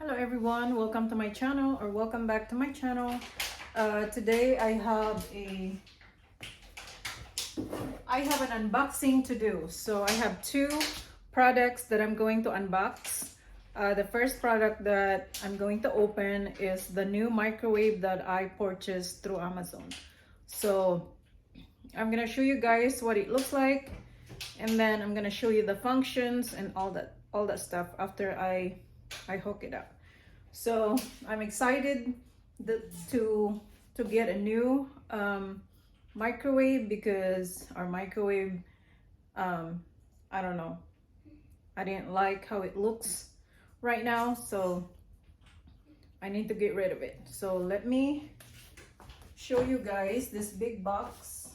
Hello everyone, welcome to my channel or welcome back to my channel. Today I have an unboxing to do. So I have two products that I'm going to unbox. The first product that I'm going to open is the new microwave that I purchased through Amazon. So I'm gonna show you guys what it looks like, and then I'm gonna show you the functions and all that stuff after I hook it up. So I'm excited to get a new microwave, because our microwave, I don't know, I didn't like how it looks right now, so I need to get rid of it. So let me show you guys this big box.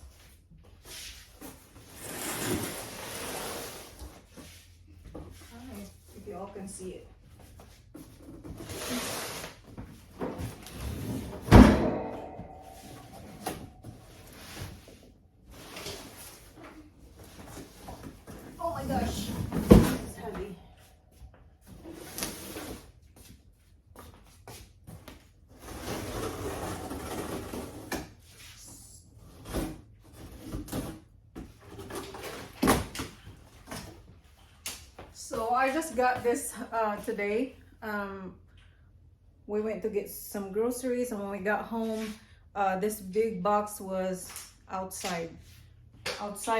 If you all can see it. Oh my gosh, it's heavy. So I just got this today. We went to get some groceries, and when we got home, this big box was outside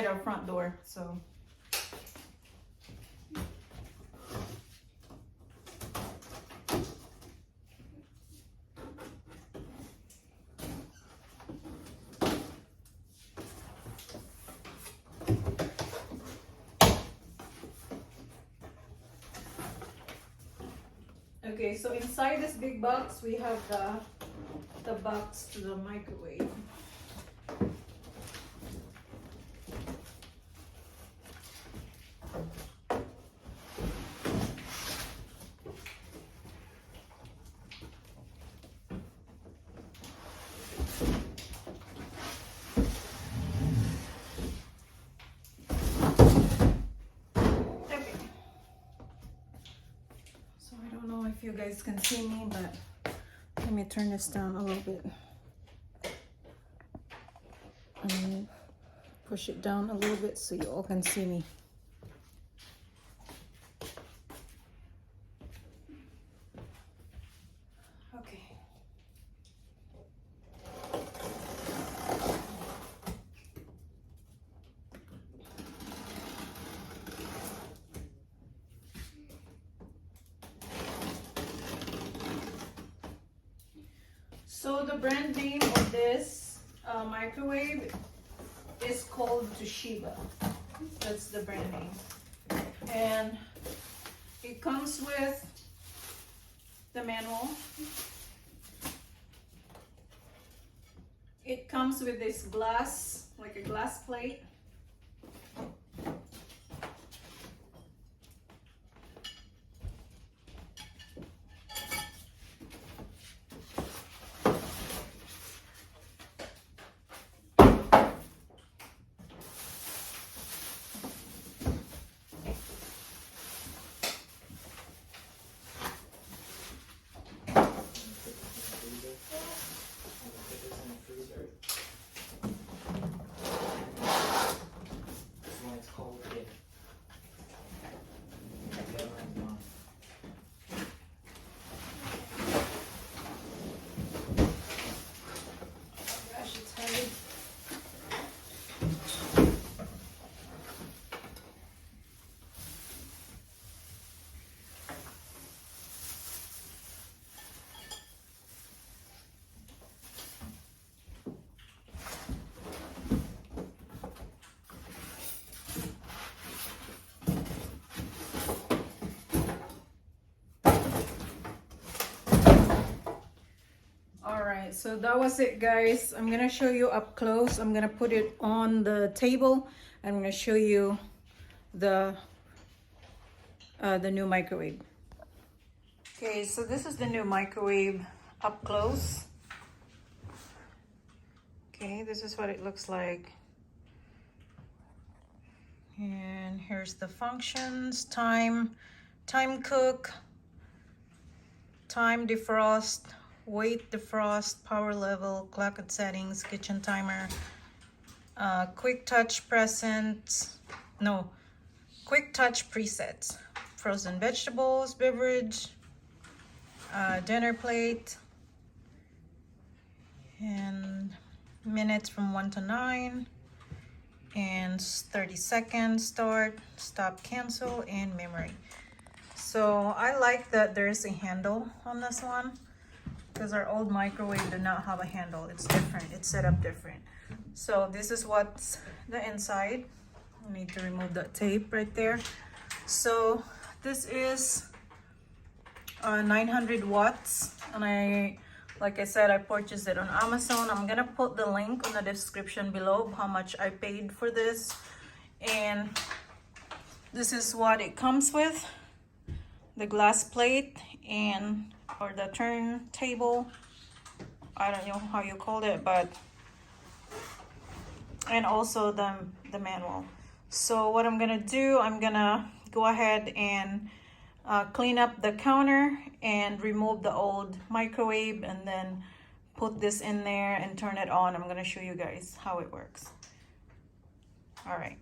our front door. So okay, so inside this big box we have the box to the microwave. Okay. So I don't know if you guys can see me, but let me turn this down a little bit. And push it down a little bit so you all can see me. Okay. So the brand name of this microwave is called TOSHIBA. That's the brand name. And it comes with the manual. It comes with this glass, like a glass plate. Alright, so that was it, guys. I'm gonna show you up close. I'm gonna put it on the table. I'm gonna show you the new microwave. Okay, so this is the new microwave up close. Okay, this is what it looks like. And here's the functions: time cook, time defrost, weight defrost, power level, clock and settings, kitchen timer, quick touch presets, no, quick touch presets, frozen vegetables, beverage, dinner plate, and minutes from 1 to 9, and 30 seconds, start, stop, cancel, and memory. So I like that there's a handle on this one, because our old microwave did not have a handle. It's different, it's set up different. So this is what's the inside. I need to remove that tape right there. So this is 900 watts, and like I said, I purchased it on Amazon. I'm gonna put the link on the description below how much I paid for this. And this is what it comes with: the glass plate and or the turntable. I don't know how you call it, but and also the manual. So what I'm gonna do, I'm gonna go ahead and clean up the counter and remove the old microwave, and then put this in there and turn it on. I'm going to show you guys how it works. All right,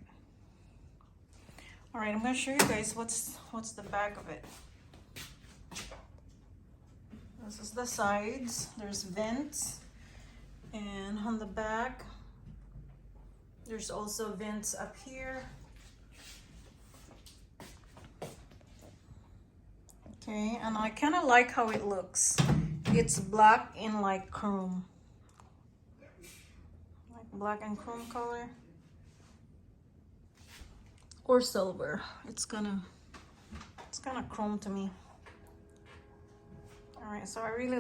I'm going to show you guys what's the back of it. This is the sides. There's vents, and on the back there's also vents up here. Okay, and I kind of like how it looks. It's black in like chrome, like black and chrome color, or silver. It's kind of chrome to me. All right, so I really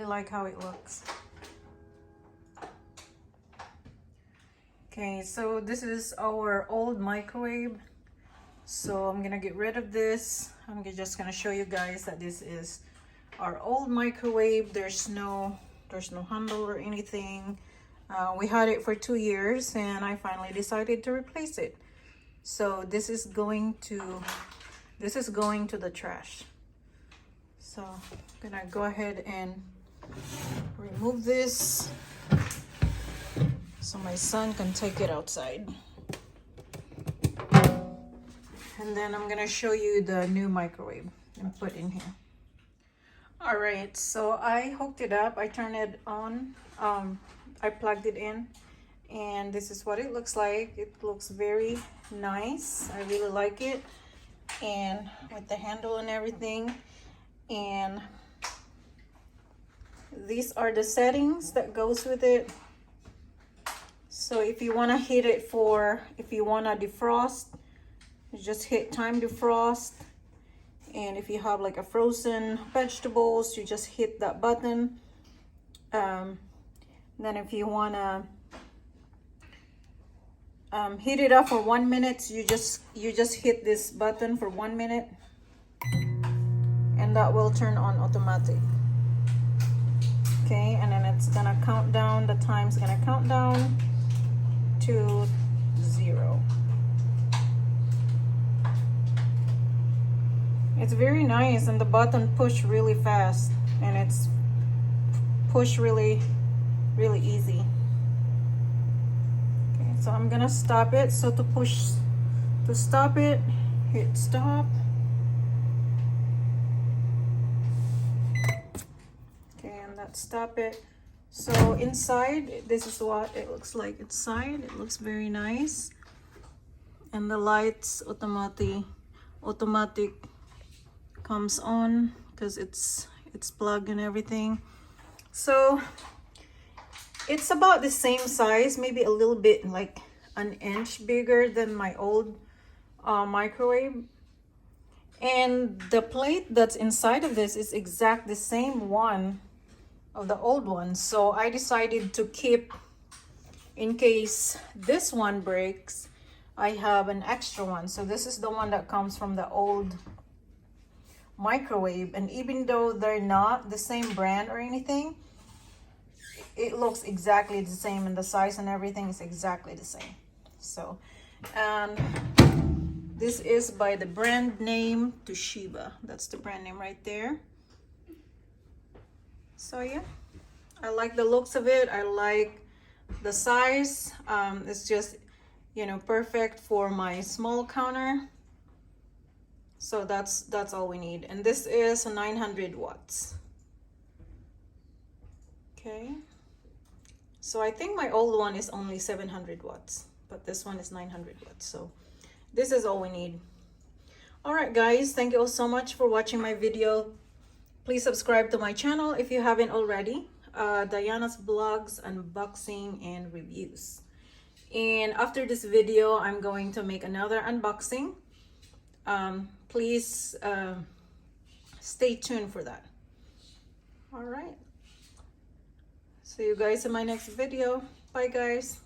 like how it looks. Okay, so this is our old microwave. So I'm gonna get rid of this. I'm just gonna show you guys that this is our old microwave. There's no handle or anything. We had it for 2 years, and I finally decided to replace it. So this is going to the trash. So I'm gonna go ahead and remove this so my son can take it outside. And then I'm gonna show you the new microwave and put in here. All right, so I hooked it up. I turned it on. I plugged it in, and this is what it looks like. It looks very nice. I really like it, and with the handle and everything. And these are the settings that goes with it. So if you want to hit it if you want to defrost, you just hit time defrost. And if you have like a frozen vegetables, you just hit that button. Then if you want to heat it up for 1 minute, you just hit this button for 1 minute, and that will turn on automatic. Okay, and then it's gonna count down. The time's gonna count down to 0. It's very nice, and the button push really fast, and it's push really easy. Okay, so I'm gonna stop it. So to stop it, hit stop. Okay, and that stop it. So inside, this is what it looks like inside. It looks very nice, and the lights automatic comes on because it's plugged and everything. So it's about the same size, maybe a little bit like an inch bigger than my old microwave. And the plate that's inside of this is exact the same one of the old one. So I decided to keep, in case this one breaks, I have an extra one. So this is the one that comes from the old microwave, and even though they're not the same brand or anything, it looks exactly the same, and the size and everything is exactly the same. So, and this is by the brand name TOSHIBA. That's the brand name right there. So yeah, I like the looks of it. I like the size. It's just, you know, perfect for my small counter. So that's all we need. And this is 900 watts. Okay. So I think my old one is only 700 watts, but this one is 900 watts. So this is all we need. All right, guys, thank you all so much for watching my video. Please subscribe to my channel if you haven't already. Diana's Blogs, Unboxing, and Reviews. And after this video, I'm going to make another unboxing. Please stay tuned for that. All right. See you guys in my next video. Bye, guys.